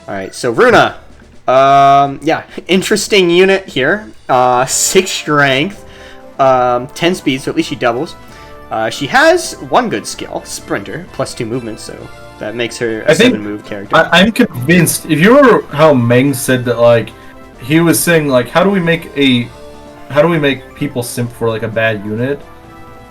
Alright, so Runa. Yeah, interesting unit here. 6 strength, 10 speed, so at least she doubles. She has one good skill, Sprinter, plus 2 movement, so that makes her a 7-move character. I'm convinced. If you remember how Meng said that, like, he was saying, like, how do we make people simp for, like, a bad unit?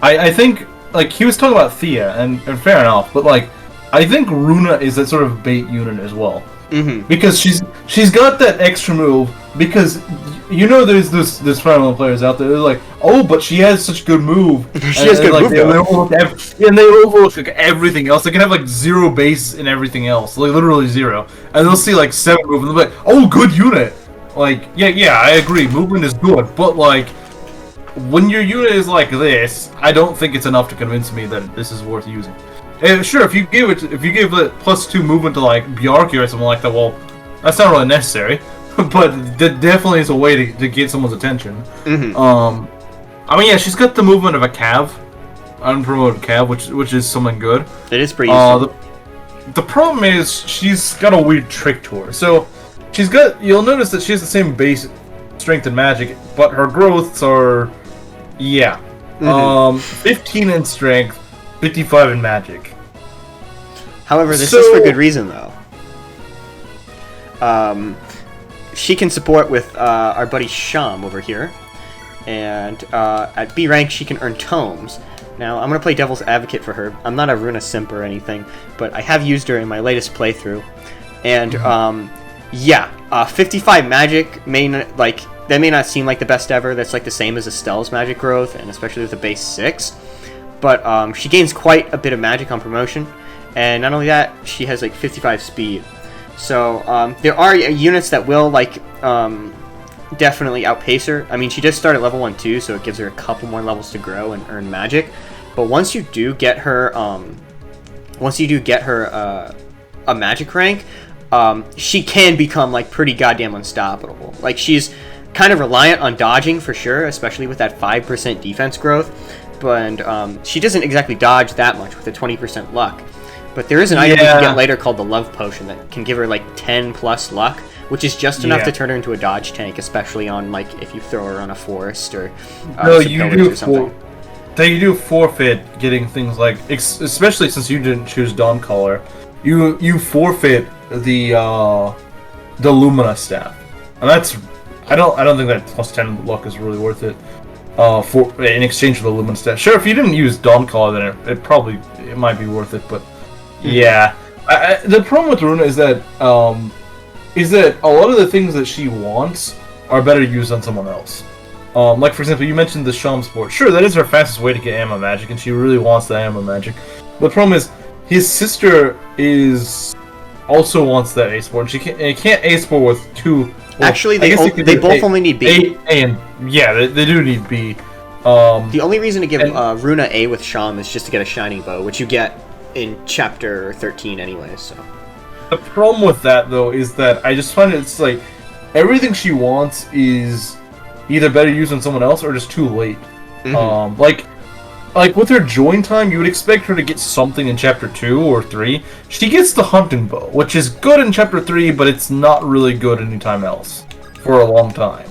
I think, like, he was talking about Thea, and fair enough, but, like, I think Runa is that sort of bait unit as well. Mm-hmm. Because she's got that extra move, because you know there's this Fire Emblem players out there, they're like, oh, but she has such good move. She has good move. They overlook like everything else. They can have like 0 base in everything else, like literally 0. And they'll see like 7 move, and they'll be like, oh, good unit. Like, yeah, I agree, movement is good, but like, when your unit is like this, I don't think it's enough to convince me that this is worth using. And sure, if you give it plus 2 movement to like Bjarki or something like that, well, that's not really necessary. But that definitely is a way to get someone's attention. Mm-hmm. I mean, yeah, she's got the movement of a Cav, unpromoted Cav, which is something good. It is pretty useful. The problem is she's got a weird trick to her. So you'll notice that she has the same base strength and magic, but her growths are, yeah, 15 in strength, 55 in magic. However, this is for good reason, though. She can support with our buddy Sham over here, and at B rank she can earn tomes. Now, I'm going to play Devil's Advocate for her. I'm not a Runa simp or anything, but I have used her in my latest playthrough. And, yeah, 55 magic, that may not seem like the best ever. That's like the same as Estelle's magic growth, and especially with the base 6. But she gains quite a bit of magic on promotion, and not only that, she has like 55 speed. So there are units that will like definitely outpace her. I mean, she just started level 1 too, so it gives her a couple more levels to grow and earn magic. But once you do get her, a magic rank, she can become like pretty goddamn unstoppable. Like, she's kind of reliant on dodging for sure, especially with that 5% defense growth. But she doesn't exactly dodge that much with a 20% luck. But there is an item you can get later called the Love Potion that can give her like 10 plus luck, which is just enough to turn her into a dodge tank, especially on like if you throw her on a forest or you do forfeit getting things like, especially since you didn't choose Dawncaller, you forfeit the Lumina staff, and that's I don't think that plus 10 luck is really worth it. In exchange for the Lumina staff. Sure, if you didn't use Dawncaller, then it might be worth it, but yeah. The problem with Runa is that a lot of the things that she wants are better used on someone else. Like, for example, you mentioned the Sham Sport. Sure, that is her fastest way to get ammo magic, and she really wants that ammo magic. But the problem is, his sister also wants that A Sport, and she can't A Sport with 2. Well, actually, they both only need B. They do need B. The only reason to give Runa A with Sham is just to get a Shining Bow, which you get in Chapter 13 anyway, so. The problem with that, though, is that I just find it's like, everything she wants is either better used on someone else or just too late. Mm-hmm. Like with her join time, you would expect her to get something in Chapter 2 or 3. She gets the Hunting Bow, which is good in Chapter 3, but it's not really good anytime else for a long time.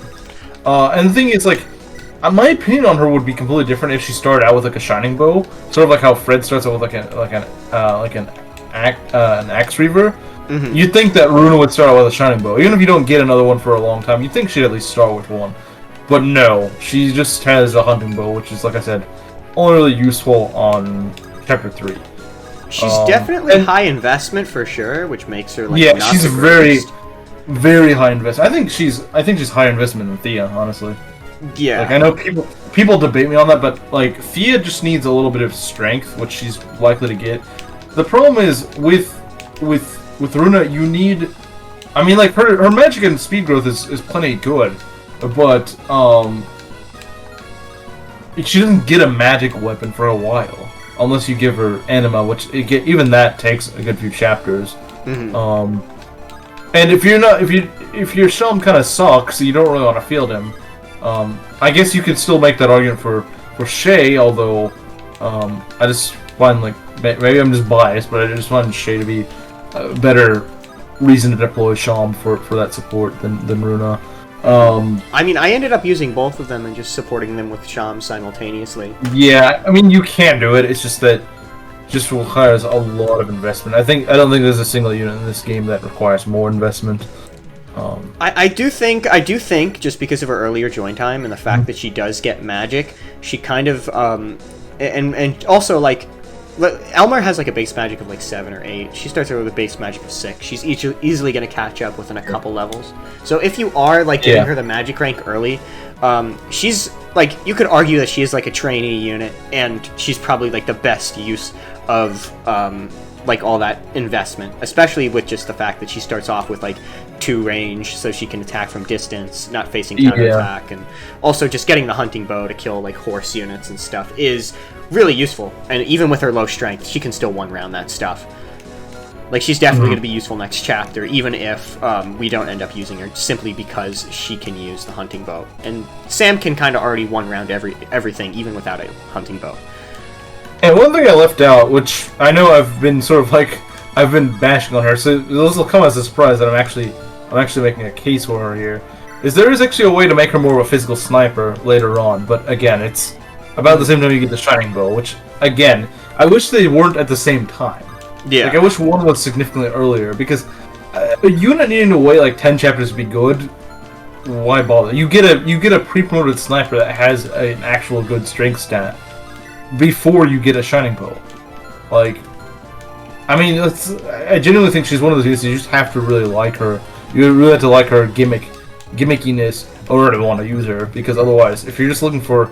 And the thing is, like, my opinion on her would be completely different if she started out with like a Shining Bow, sort of like how Fred starts out with an Axe Reaver. Mm-hmm. You'd think that Runa would start out with a Shining Bow, even if you don't get another one for a long time. You'd think she'd at least start with one, but no, she just has a Hunting Bow, which is, like I said, only really useful on Chapter 3. She's definitely high investment for sure, which makes her like not she's the very, greatest. very high investment. I think she's higher investment than Thea, honestly. Yeah. Like, I know people debate me on that, but like Thea just needs a little bit of strength, which she's likely to get. The problem is with Runa, you need, I mean, like her magic and speed growth is plenty good, but she doesn't get a magic weapon for a while unless you give her anima, which even that takes a good few chapters. Mm-hmm. And if your Sham kind of sucks, you don't really want to field him. I guess you could still make that argument for Shay, although I just find, like, maybe I'm just biased, but I just find Shay to be better reason to deploy Sham for that support than Runa. I mean, I ended up using both of them and just supporting them with Sham simultaneously. Yeah, I mean, you can do it. It's just that just requires a lot of investment. I don't think there's a single unit in this game that requires more investment. I do think just because of her earlier join time and the fact that she does get magic, she kind of and also like Elmer has like a base magic of like 7 or 8. She starts out with a base magic of 6. She's easily going to catch up within a couple levels. So if you are like giving her the magic rank early, she's like, you could argue that she is like a trainee unit, and she's probably like the best use of like all that investment, especially with just the fact that she starts off with like 2 range, so she can attack from distance, not facing counterattack, and also just getting the hunting bow to kill like horse units and stuff is really useful. And even with her low strength, she can still one-round that stuff. Like, she's definitely going to be useful next chapter, even if we don't end up using her, simply because she can use the hunting bow. And Sam can kind of already one-round everything, even without a hunting bow. And one thing I left out, which I know I've been sort of like, I've been bashing on her, so this will come as a surprise that I'm actually making a case for her here, is there is actually a way to make her more of a physical sniper later on, but again, it's about the same time you get the Shining Bow, which, again, I wish they weren't at the same time. Yeah. Like, I wish one was significantly earlier, because a unit needing to wait like 10 chapters to be good, why bother? You get a pre-promoted sniper that has an actual good strength stat before you get a Shining Bow. Like, I mean, I genuinely think she's one of those units you just have to really like her. You really have to like her gimmickiness in order to want to use her, because otherwise, if you're just looking for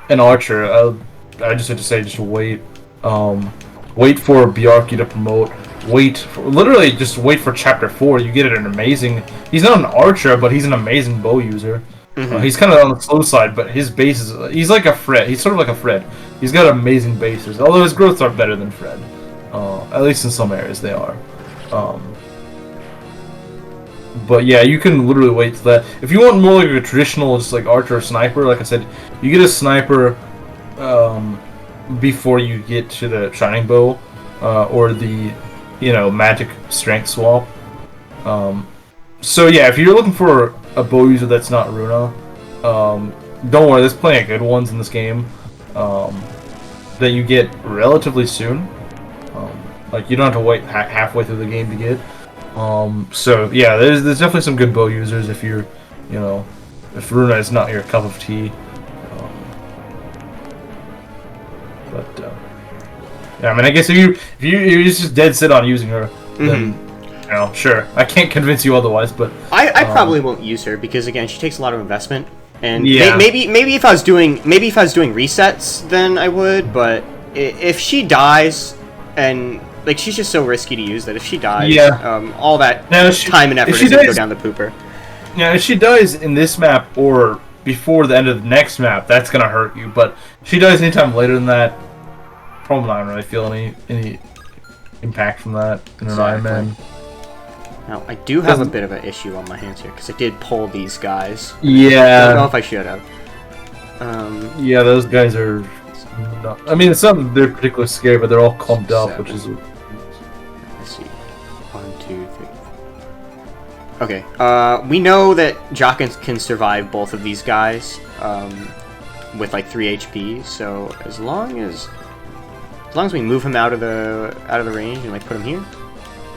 an archer, I just have to say, just wait. Wait for Bjarki to promote. Literally just wait for Chapter 4. You get an amazing... He's not an archer, but he's an amazing bow user. He's kind of on the slow side, but his base is... He's like a Fred. He's sort of like a Fred. He's got amazing bases, although his growths are better than Fred. At least in some areas they are. But yeah, you can literally wait till that. If you want more like a traditional, just like archer or sniper, like I said, you get a sniper before you get to the Shining Bow or the, magic strength swap. So yeah, if you're looking for a bow user that's not Runa, don't worry, there's plenty of good ones in this game that you get relatively soon. Like, you don't have to wait halfway through the game to get. So yeah, there's definitely some good bow users if you're, if Runa is not your cup of tea. Yeah, I mean, I guess if you're just dead set on using her, then sure, I can't convince you otherwise. But I probably won't use her because, again, she takes a lot of investment, and maybe if I was doing resets, then I would. But if she dies, and like, she's just so risky to use that if she dies, all that time and effort is going to go down the pooper. Yeah, if she dies in this map or before the end of the next map, that's going to hurt you. But if she dies anytime later than that, probably not really feel any impact from that in an Iron Man. Now, I do have a bit of an issue on my hands here, because I did pull these guys. Yeah. I don't know if I should have. Yeah, those guys are not... I mean, some they're particularly scary, but they're all clumped up, which is... Let's see. 1, 2, 3... Okay, we know that Jock can survive both of these guys with like 3 HP, so as long as we move him out of the range and like put him here,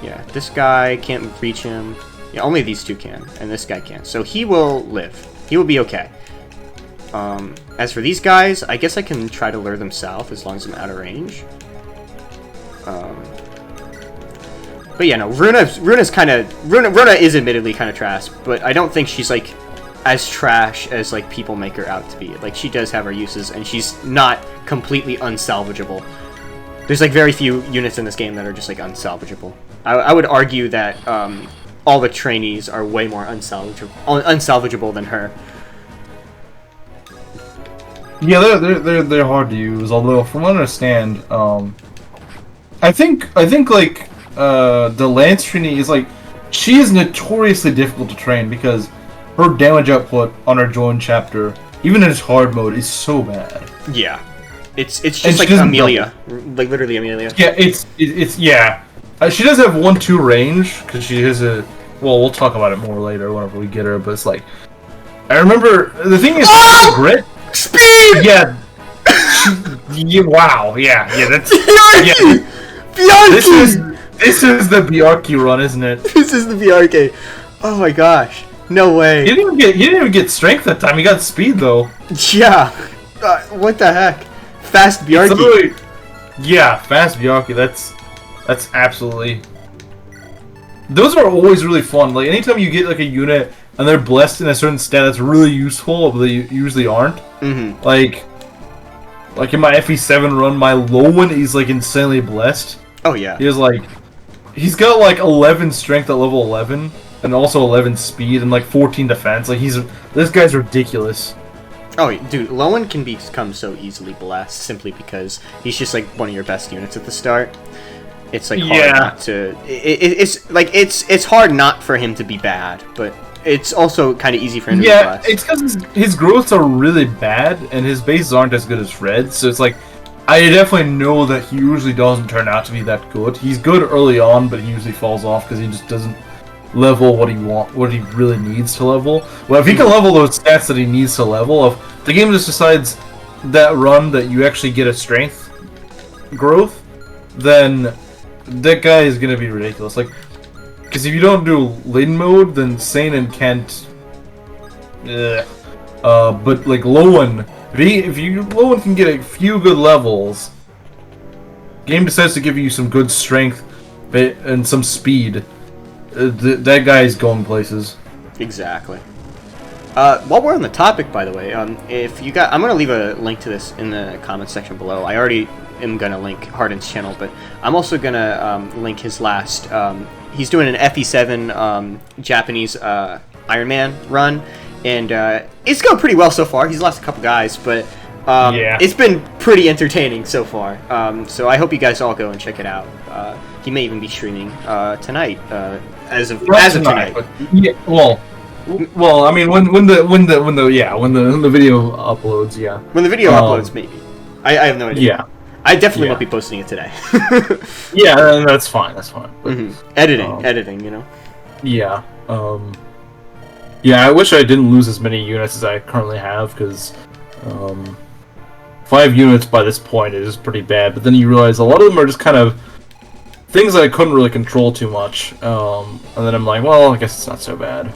yeah, this guy can't reach him. Yeah, only these two can, and this guy can. So he will live. He will be okay. As for these guys, I guess I can try to lure them south as long as I'm out of range. But yeah, no, Runa is admittedly kind of trash, but I don't think she's like as trash as like people make her out to be. Like, she does have her uses, and she's not completely unsalvageable. There's like very few units in this game that are just like unsalvageable. I would argue that all the trainees are way more unsalvageable than her. Yeah, they're hard to use. Although, from what I understand, I think like the Lance trainee is like, she is notoriously difficult to train because her damage output on her join chapter, even in its hard mode, is so bad. Yeah. It's just like Amelia, like literally Amelia. Yeah, it's yeah. She does have 1-2 range because she has a. Well, we'll talk about it more later whenever we get her. But it's like, I remember the thing is, grit speed. Yeah. Wow. Yeah. That's. Bjarki! Bjarki! This is the Bjarki run, isn't it? This is the Bjarki. Oh my gosh! No way. He didn't even get strength that time. He got speed though. Yeah. What the heck? Fast Bjarki. Yeah, fast Bjarki. That's absolutely. Those are always really fun. Like anytime you get like a unit and they're blessed in a certain stat that's really useful, but they usually aren't. Mm-hmm. Like in my FE7 run, my low one is like insanely blessed. Oh yeah. He's got like 11 strength at level 11, and also 11 speed and like 14 defense. Like this guy's ridiculous. Oh, dude, Lowen can become so easily blessed simply because he's just like one of your best units at the start. It's like hard not to. It's hard not for him to be bad, but it's also kind of easy for him to be blessed. It's because his growths are really bad and his bases aren't as good as Fred's. So it's like I definitely know that he usually doesn't turn out to be that good. He's good early on, but he usually falls off because he just doesn't level what he really needs to level. Well, if he can level those stats that he needs to level, if the game just decides that run that you actually get a strength growth, then that guy is gonna be ridiculous. Like, because if you don't do Lin mode, then Sane and Kent, but like Lowen, if Lowen can get a few good levels, game decides to give you some good strength and some speed. That guy is going places. Exactly. While we're on the topic, by the way, if you got, I'm gonna leave a link to this in the comments section below. I already am gonna link Hardin's channel, but I'm also gonna link his last. He's doing an FE7 Japanese Iron Man run, and it's going pretty well so far. He's lost a couple guys, but it's been pretty entertaining so far. So I hope you guys all go and check it out. He may even be streaming tonight. As of tonight. Yeah, well, I mean, when the video uploads, yeah. When the video uploads, maybe. I have no idea. Yeah. I definitely won't be posting it today. Yeah, that's fine. That's fine. But, editing, you know. Yeah. Yeah, I wish I didn't lose as many units as I currently have, because 5 units by this point is pretty bad. But then you realize a lot of them are just kind of things that I couldn't really control too much, and then I'm like, well, I guess it's not so bad.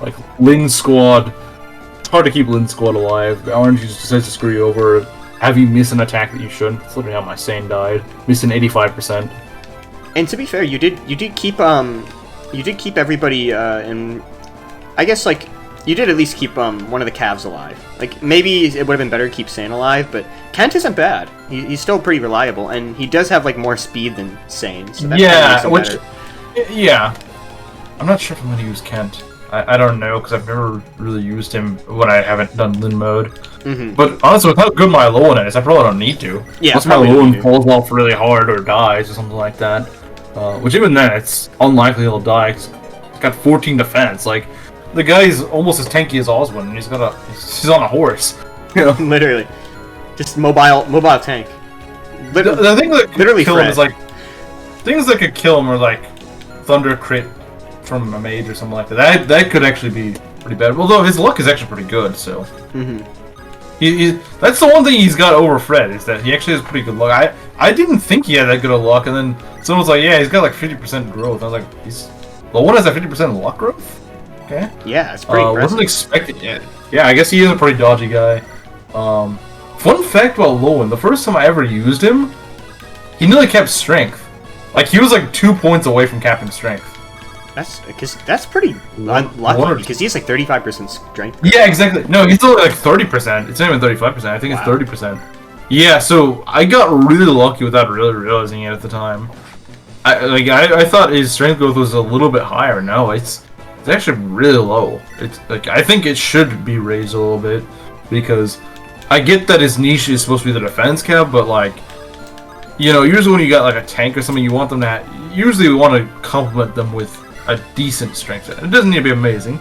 Like Lin Squad, it's hard to keep Lin Squad alive. The Orange just decides to screw you over, have you miss an attack that you shouldn't. That's literally how my Sane died, missing 85%. And to be fair, you did keep everybody in. I guess like you did at least keep one of the Cavs alive. Like maybe it would have been better to keep Sane alive, but Kent isn't bad. He's still pretty reliable, and he does have like more speed than Sane. So that makes him better. Yeah, I'm not sure if I'm going to use Kent. I don't know because I've never really used him when I haven't done Lin mode. But honestly, with how good my Lowen is, I probably don't need to. Yeah, unless my Lowen falls off really hard or dies or something like that. Which even then, it's unlikely he'll die. Cause he's got 14 defense. Like the guy's almost as tanky as Oswin, and he's on a horse. You know? Literally, just mobile tank. The thing that literally kill him is like things that could kill him are like thunder crit from a mage or something like that. That could actually be pretty bad. Although his luck is actually pretty good, so. That's the one thing he's got over Fred, is that he actually has pretty good luck. I didn't think he had that good of luck, and then someone was like, yeah, he's got like 50% growth. I was like, the one has that 50% luck growth? Okay. Yeah, it's pretty impressive. Wasn't expecting it. Yeah, I guess he is a pretty dodgy guy. Fun fact about Lowen, the first time I ever used him, he nearly kept strength. Like, he was like 2 points away from capping strength. That's pretty unlucky, because he's like 35% strength. Yeah, exactly. No, he's only like 30%. It's not even 35%. I think it's 30%. Yeah, so I got really lucky without really realizing it at the time. I thought his strength growth was a little bit higher. No, it's actually really low. It's like I think it should be raised a little bit, because I get that his niche is supposed to be the defense cap, but like, you know, usually when you got like a tank or something, you want them to usually we want to complement them with a decent strength. It doesn't need to be amazing,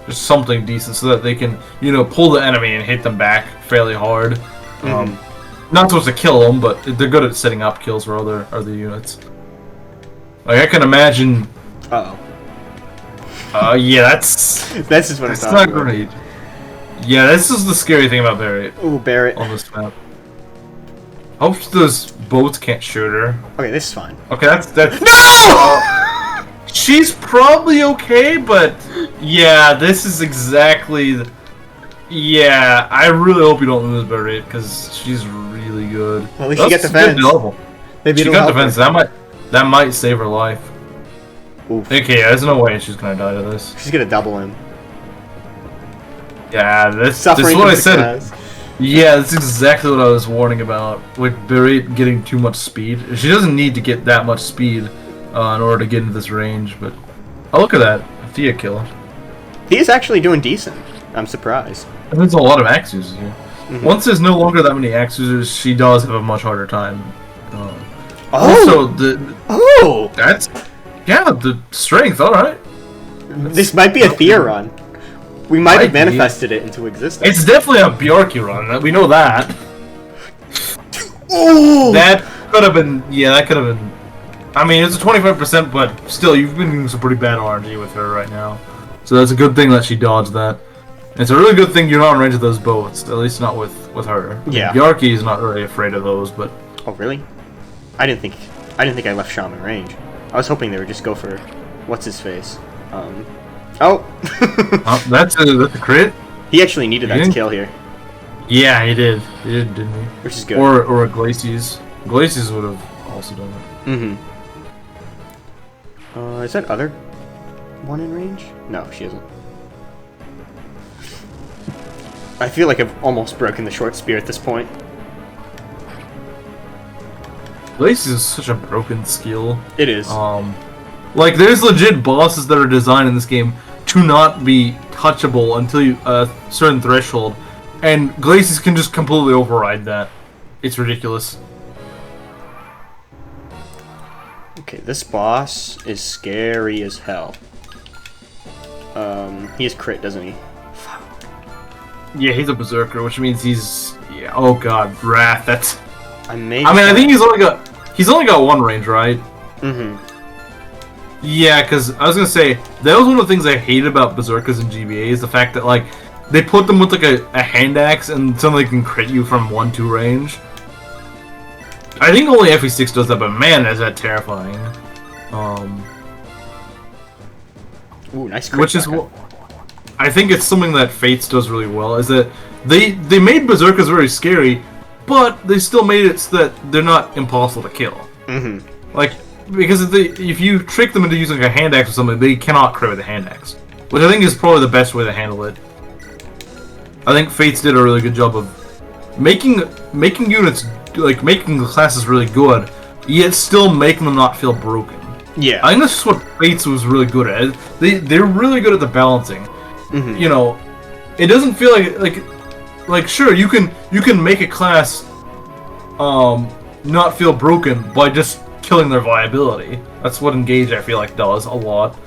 just something decent so that they can, you know, pull the enemy and hit them back fairly hard. Not supposed to kill them, but they're good at setting up kills for other units. Like, I can imagine... Uh-oh. Yeah, that's... That's just what it's not great. Yeah, this is the scary thing about Barret. Ooh, Barret. On this map. Hope those boats can't shoot her. Okay, this is fine. Okay, that's... No! She's probably okay, but... Yeah, this is exactly... Yeah, I really hope you don't lose Barret, because she's really good. Well, at least she got defense. Maybe she got defense. That might save her life. Oof. Okay, there's no way she's gonna die to this. She's gonna double him. Yeah, this is what I said. Yeah, that's exactly what I was warning about. With Barret getting too much speed. She doesn't need to get that much speed in order to get into this range, but... Oh, look at that. Thea kill. He's actually doing decent. I'm surprised. There's a lot of axe users here. Once there's no longer that many axe users, she does have a much harder time. Also, that's... Yeah, the strength, alright. This might be a Thea run. We might have manifested it into existence. It's definitely a Bjarki run, we know that. Oh! That could have been... Yeah, that could have been... I mean, it's a 25%, but still, you've been doing some pretty bad RNG with her right now. So that's a good thing that she dodged that. It's a really good thing you're not in range of those boats, at least not with her. Yeah. Bjarki is not really afraid of those, but... Oh, really? I didn't think I left Shaman range. I was hoping they would just go for... What's his face? Oh! That's a crit? He actually needed that to kill here. Yeah, he did. He did, didn't he? Which is good. Or a Glacius. Glacius would have also done it. Mm-hmm. Is that other one in range? No, she isn't. I feel like I've almost broken the short spear at this point. Glacius is such a broken skill. It is. Like, there's legit bosses that are designed in this game to not be touchable until you a certain threshold, and Glacius can just completely override that. It's ridiculous. Okay, this boss is scary as hell. He has crit, doesn't he? Fuck. Yeah, he's a berserker, which means he's... Yeah, oh god, Wrath, that's... I mean, I think he's only got one range, right? Mm-hmm. Yeah, because I was gonna say, that was one of the things I hated about berserkers in GBA, is the fact that, like, they put them with, like, a hand axe, and suddenly can crit you from 1-2 range. I think only FE6 does that, but man, is that terrifying. Ooh, nice crit. Which is what... I think it's something that Fates does really well, is that they made berserkers very scary, but they still made it so that they're not impossible to kill. Mm-hmm. Like, because if you trick them into using a hand axe or something, they cannot crit with a hand axe. Which I think is probably the best way to handle it. I think Fates did a really good job of making units, like, making the classes really good, yet still making them not feel broken. Yeah. I think that's just what Fates was really good at. They're really good at the balancing. Mm-hmm. You know, it doesn't feel like sure, you can make a class not feel broken by just killing their viability. That's what Engage, I feel like, does a lot.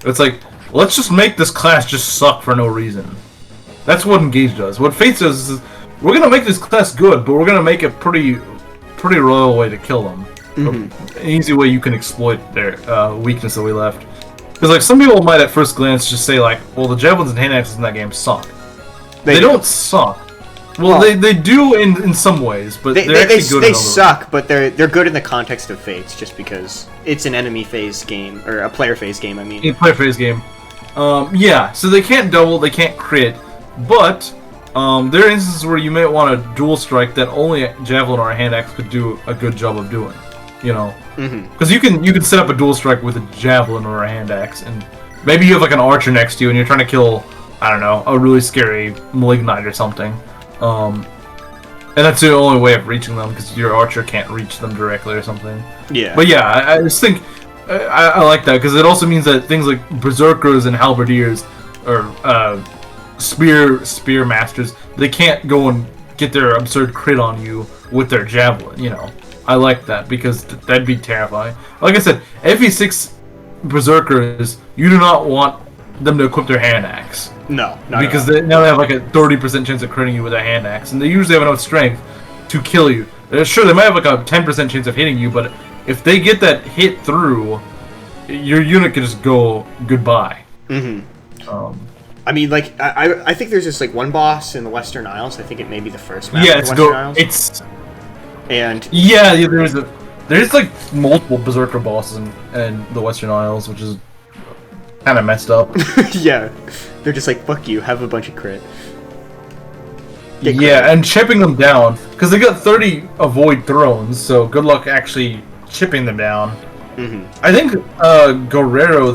It's like, let's just make this class just suck for no reason. That's what Engage does. What Fates does is, we're gonna make this class good, but we're gonna make a pretty royal way to kill them. Mm-hmm. An easy way you can exploit their weakness that we left. Because, like, some people might at first glance just say, like, well, the javelins and hand axes in that game suck. They don't suck. Well, they do in some ways, but they're actually good in other ways. They suck, but they're good in the context of Fates, just because it's an enemy phase game, or a player phase game, I mean. A player phase game. Yeah, so they can't double, they can't crit, but there are instances where you may want a dual strike that only a javelin or a hand axe could do a good job of doing. You know, because you can set up a dual strike with a javelin or a hand axe, and maybe you have like an archer next to you, and you're trying to kill, I don't know, a really scary malignite or something, and that's the only way of reaching them because your archer can't reach them directly or something. Yeah. But yeah, I just think I like that because it also means that things like berserkers and halberdiers or spear masters, they can't go and get their absurd crit on you with their javelin. You know. I like that, because that'd be terrifying. Like I said, FE6 Berserkers, you do not want them to equip their hand axe. No, because now they have like a 30% chance of critting you with a hand axe, and they usually have enough strength to kill you. Sure, they might have like a 10% chance of hitting you, but if they get that hit through, your unit can just go goodbye. I mean, like, I think there's just like one boss in the Western Isles. I think it may be the first map Yeah, in the Western Isles. And yeah, there's like multiple Berserker bosses in the Western Isles, which is kind of messed up. yeah, they're just like, fuck you, have a bunch of crit. Yeah, and chipping them down, because they got 30 avoid thrones, so good luck actually chipping them down. I think Guerrero,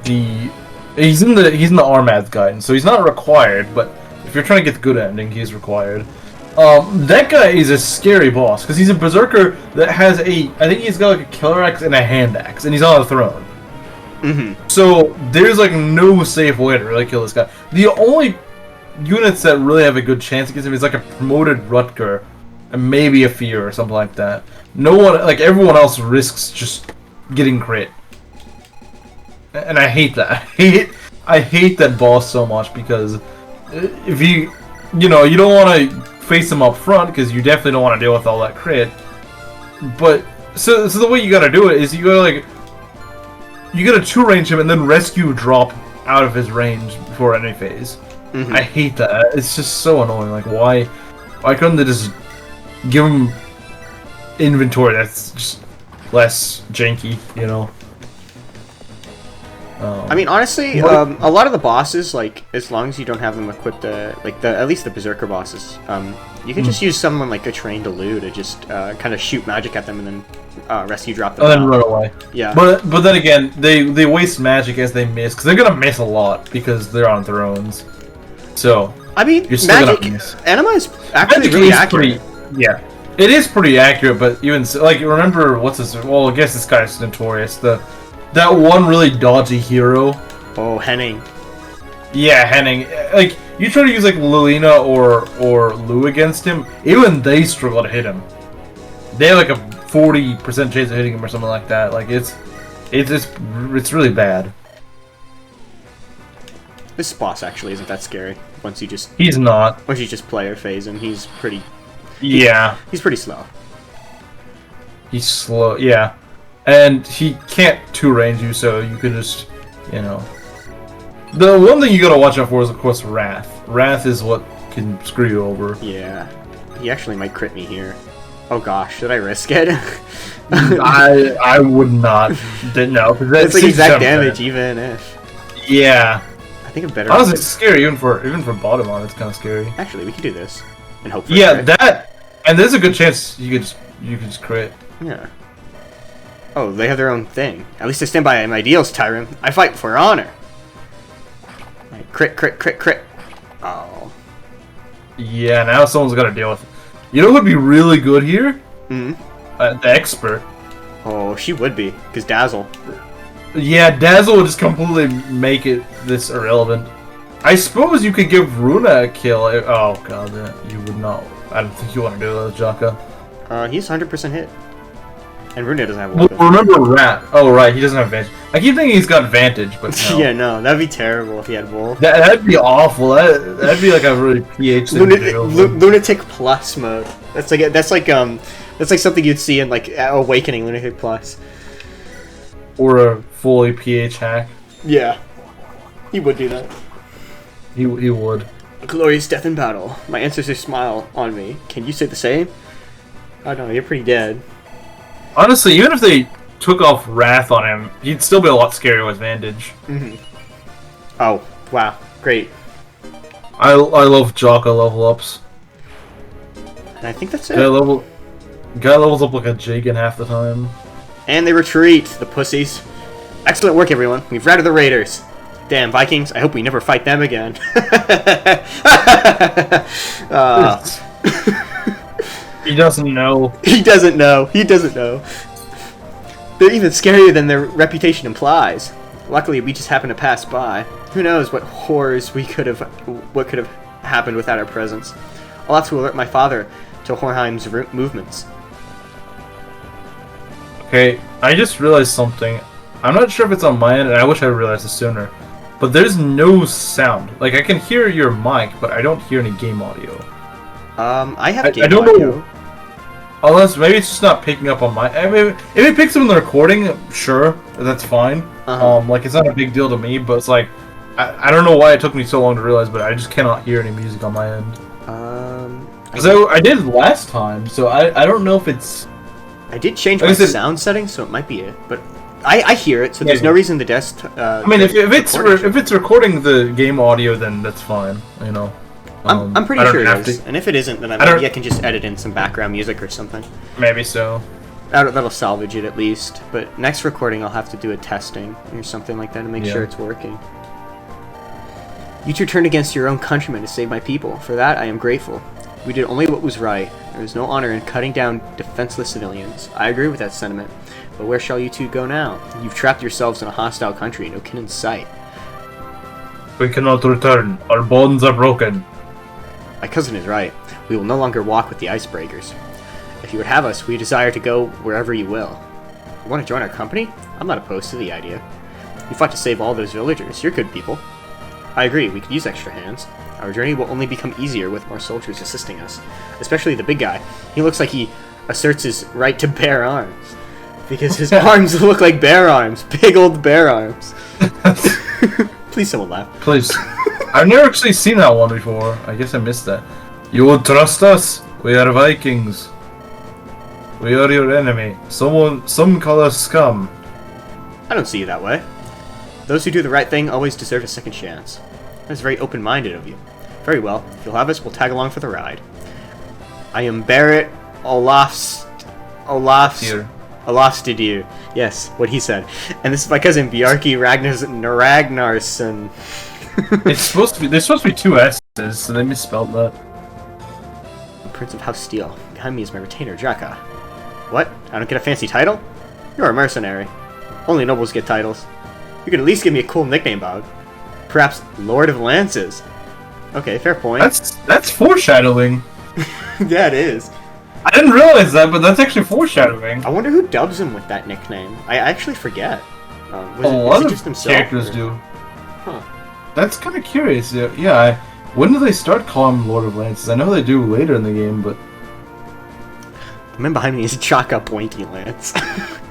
he's in the Armath guidance, so he's not required, but if you're trying to get the good ending, he's required. That guy is a scary boss, because he's a Berserker that has I think he's got like a Killer Axe and a Hand Axe, and he's on a throne. So there's like no safe way to really kill this guy. The only units that really have a good chance against him is like a promoted Rutger, and maybe a Fear or something like that. No one, like everyone else, risks just getting crit, and I hate that. I hate that boss so much, because if you don't want to face him up front, because you definitely don't want to deal with all that crit. But so the way you gotta do it is you gotta two range him and then rescue drop out of his range before any phase. I hate that. It's just so annoying. Like, why couldn't they just give him inventory that's just less janky, you know? I mean, honestly, a lot of the bosses, like, as long as you don't have them equipped, at least the Berserker bosses, you can just use someone like a trained Elu to just kind of shoot magic at them and then rescue drop them. And then run away. Yeah. But then again, they waste magic as they miss, because they're gonna miss a lot because they're on thrones. So I mean, you're still magic Anima is actually really accurate. Yeah, it is pretty accurate, but even so, like, remember what's this? Well, I guess this guy's notorious. That one really dodgy hero. Oh, Henning. Yeah, Henning. Like, you try to use like Lilina or Lu against him, even they struggle to hit him. They have like a 40% chance of hitting him or something like that. Like, it's really bad. This boss actually isn't that scary. Once you just player phase him, he's pretty. Yeah. He's pretty slow. He's slow. Yeah. And he can't two-range you, so you can just, you know... The one thing you gotta watch out for is, of course, Wrath. Wrath is what can screw you over. Yeah. He actually might crit me here. Oh gosh, should I risk it? I would not. No. It's like exact damage, even if... Yeah. I think I'm better... Honestly, it's scary, even for bottom on, it's kind of scary. Actually, we can do this. And hope for yeah, that... And there's a good chance you could just crit. Yeah. Oh, they have their own thing. At least I stand by my ideals, Tyrim. I fight for honor. Right, crit. Oh. Yeah, now someone's got to deal with it. You know who would be really good here? The Expert. Oh, she would be, because Dazzle. Yeah, Dazzle would just completely make this irrelevant. I suppose you could give Runa a kill. Oh god, you would not. I don't think you want to do that, Jaka. He's 100% hit. And Runa doesn't have a weapon. Well, remember Rat. Oh, right, he doesn't have advantage. I keep thinking he's got advantage, but no. Yeah, no, that'd be terrible if he had Wolf. That'd be awful. That'd be like a really PH thing to do. Lunatic Plus mode. That's like something you'd see in like Awakening Lunatic Plus. Or a fully PH hack. Yeah. He would do that. He would. Glorious death in battle. My ancestors smile on me. Can you say the same? Oh no, you're pretty dead. Honestly, even if they took off Wrath on him, he'd still be a lot scarier with Vantage. Oh, wow. Great. I love Jaka level ups. And I think that's it. Guy levels up like a Jagan half the time. And they retreat, the pussies. Excellent work, everyone. We've routed the raiders. Damn Vikings, I hope we never fight them again. He doesn't know. He doesn't know. They're even scarier than their reputation implies. Luckily, we just happened to pass by. Who knows what horrors what could have happened without our presence. I'll have to alert my father to Horheim's movements. Okay, I just realized something. I'm not sure if it's on my end, and I wish I realized this sooner. But there's no sound. Like, I can hear your mic, but I don't hear any game audio. I have game I don't audio. know. Unless maybe it's just not picking up on my. I mean, if it picks up in the recording, sure, that's fine. Like it's not a big deal to me, but it's like I don't know why it took me so long to realize, but I just cannot hear any music on my end. Because I did last time, so I don't know if it's. I did change my sound settings, so it might be it, but I hear it, so there's no reason the desk. I mean, if it's recording the game audio, then that's fine. You know. I'm pretty sure it is, and if it isn't, then maybe I can just edit in some background music or something. Maybe so. That'll salvage it at least. But next recording, I'll have to do a testing or something like that to make sure it's working. You two turned against your own countrymen to save my people. For that, I am grateful. We did only what was right. There is no honor in cutting down defenseless civilians. I agree with that sentiment. But where shall you two go now? You've trapped yourselves in a hostile country, no kin in sight. We cannot return. Our bonds are broken. My cousin is right. We will no longer walk with the icebreakers. If you would have us, we desire to go wherever you will. You want to join our company? I'm not opposed to the idea. You fought to save all those villagers. You're good people. I agree, we could use extra hands. Our journey will only become easier with more soldiers assisting us. Especially the big guy. He looks like he asserts his right to bear arms. Because his arms look like bear arms. Big old bear arms. Please someone laugh. Please. I've never actually seen that one before. I guess I missed that. You will trust us. We are Vikings. We are your enemy. Some call us scum. I don't see you that way. Those who do the right thing always deserve a second chance. That's very open-minded of you. Very well. If you'll have us, we'll tag along for the ride. I am Barrett Olafstidir. Yes, what he said. And this is my cousin Bjarki Ragnarsson. There's supposed to be two S's, so they misspelled that. Prince of House Steel. Behind me is my retainer, Draka. What? I don't get a fancy title? You're a mercenary. Only nobles get titles. You could at least give me a cool nickname, Bob. Perhaps Lord of Lances. Okay, fair point. That's foreshadowing. Yeah, it is. I didn't realize that, but that's actually foreshadowing. I wonder who dubs him with that nickname. I actually forget. A lot of characters do. Huh. That's kind of curious. Yeah. When do they start calling him Lord of Lances? I know they do later in the game, but... The man behind me is Chaka Pointy Lance.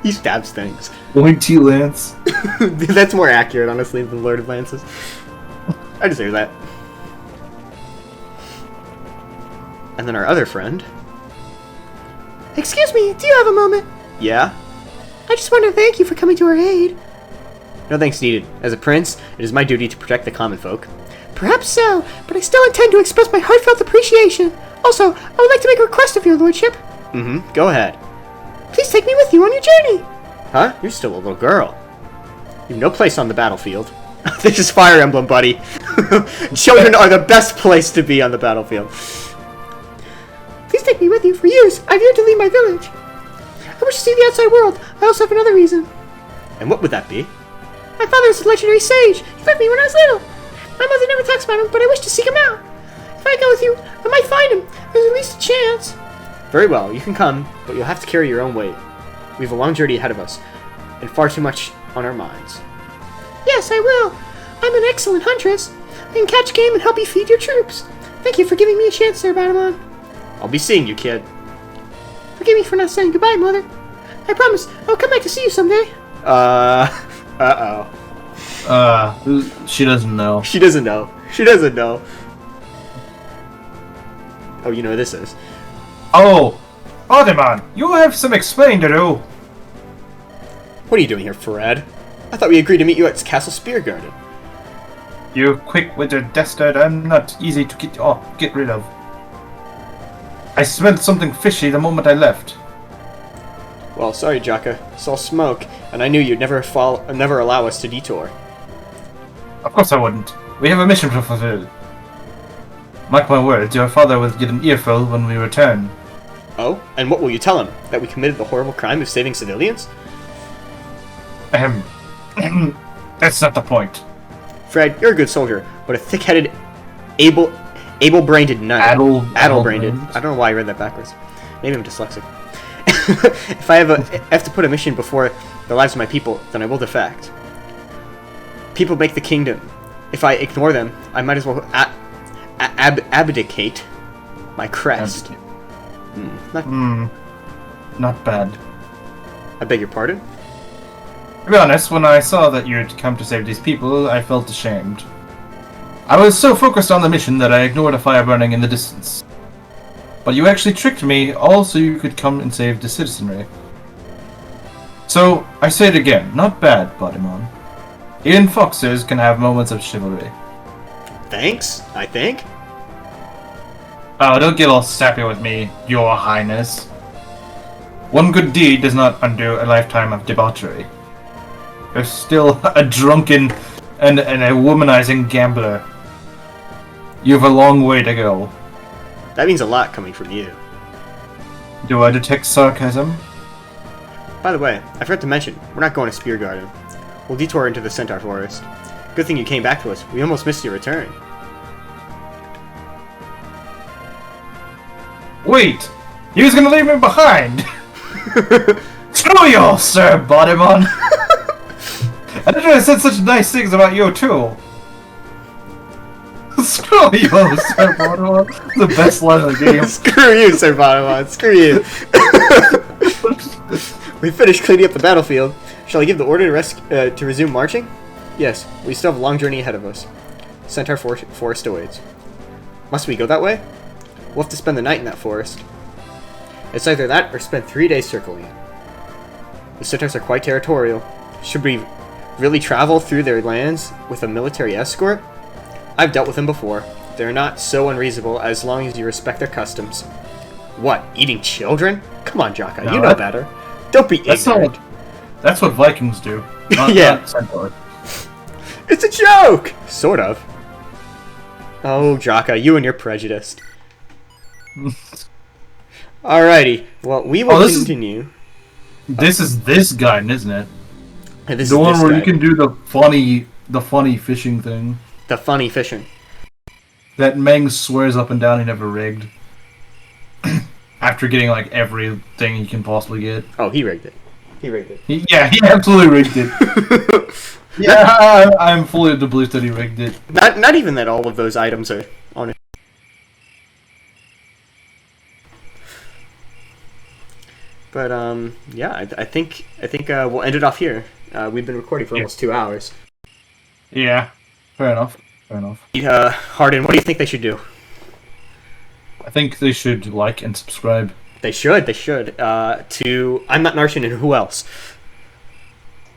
He stabs things. Pointy Lance? That's more accurate, honestly, than Lord of Lances. I deserve that. And then our other friend. Excuse me, do you have a moment? Yeah? I just want to thank you for coming to our aid. No thanks needed. As a prince, it is my duty to protect the common folk. Perhaps so, but I still intend to express my heartfelt appreciation. Also, I would like to make a request of your lordship. Go ahead. Please take me with you on your journey. Huh? You're still a little girl. You have no place on the battlefield. This is Fire Emblem, buddy. Children are the best place to be on the battlefield. Please take me with you. For years, I've yearned to leave my village. I wish to see the outside world. I also have another reason. And what would that be? My father is a legendary sage. He left me when I was little. My mother never talks about him, but I wish to seek him out. If I go with you, I might find him. There's at least a chance. Very well, you can come, but you'll have to carry your own weight. We have a long journey ahead of us, and far too much on our minds. Yes, I will. I'm an excellent huntress. I can catch game and help you feed your troops. Thank you for giving me a chance, Sir Batamon. I'll be seeing you, kid. Forgive me for not saying goodbye, Mother. I promise I'll come back to see you someday. Uh-oh. She doesn't know. She doesn't know. She doesn't know. Oh, you know what this is. Oh! Batamon, you have some explaining to do. What are you doing here, Fred? I thought we agreed to meet you at Castle Speargarden. You're quick-witted dastard and not easy to get rid of. I smelled something fishy the moment I left. Well, sorry, Jaka. Saw smoke, and I knew you'd never allow us to detour. Of course I wouldn't. We have a mission to fulfill. Mark my words, your father will get an earful when we return. Oh? And what will you tell him? That we committed the horrible crime of saving civilians? That's not the point. Fred, you're a good soldier, but a thick-headed, able-brained nut. Addle-brained. I don't know why I read that backwards. Maybe I'm dyslexic. If I have to put a mission before the lives of my people, then I will defect. People make the kingdom. If I ignore them, I might as well abdicate my crest. not bad. I beg your pardon? To be honest, when I saw that you had come to save these people, I felt ashamed. I was so focused on the mission that I ignored a fire burning in the distance. But you actually tricked me, all so you could come and save the citizenry. So, I say it again, not bad, Bodymon. Even foxes can have moments of chivalry. Thanks, I think. Oh, don't get all sappy with me, your highness. One good deed does not undo a lifetime of debauchery. You're still a drunken and a womanizing gambler. You have a long way to go. That means a lot coming from you. Do I detect sarcasm? By the way, I forgot to mention, we're not going to Spear Garden. We'll detour into the Centaur Forest. Good thing you came back to us. We almost missed your return. Wait! He was gonna leave me behind! Screw you, Sir Bodymon! I didn't know I said such nice things about you, too! Screw you, Sir Bodymon! The best line of the game. Screw you, Sir Bodymon! Screw you! We finished cleaning up the battlefield. Shall I give the order to resume marching? Yes, we still have a long journey ahead of us. Centaur Forest awaits. Must we go that way? We'll have to spend the night in that forest. It's either that or spend 3 days circling it. The Centaurs are quite territorial. Should we really travel through their lands with a military escort? I've dealt with them before. They're not so unreasonable as long as you respect their customs. What, eating children? Come on, Jaka, you know better. Don't be ignorant. That's what Vikings do. Yeah. Not Centaur. It's a joke! Sort of. Oh, Jaka, you and your prejudice. Alrighty, well, we will continue. This is this guide, isn't it? And this the is one this where guy. you can do the funny fishing thing. The funny fishing. That Meng swears up and down he never rigged. After getting like everything he can possibly get. Oh, he rigged it. He rigged it. He absolutely rigged it. Yeah, I'm fully of the belief that he rigged it. Not even that all of those items are on it. But yeah, I think we'll end it off here. We've been recording for almost 2 hours. Yeah, fair enough. Fair enough. Hardin, what do you think they should do? I think they should like and subscribe. They should. They should. To I'm Not Narshan, and who else?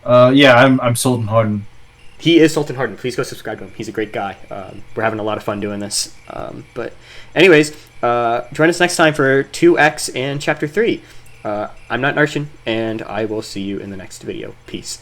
Yeah, I'm Sultan Hardin. He is Sultan Hardin. Please go subscribe to him. He's a great guy. We're having a lot of fun doing this. But anyways, join us next time for 2X and Chapter 3. I'm Not Narshan, and I will see you in the next video. Peace.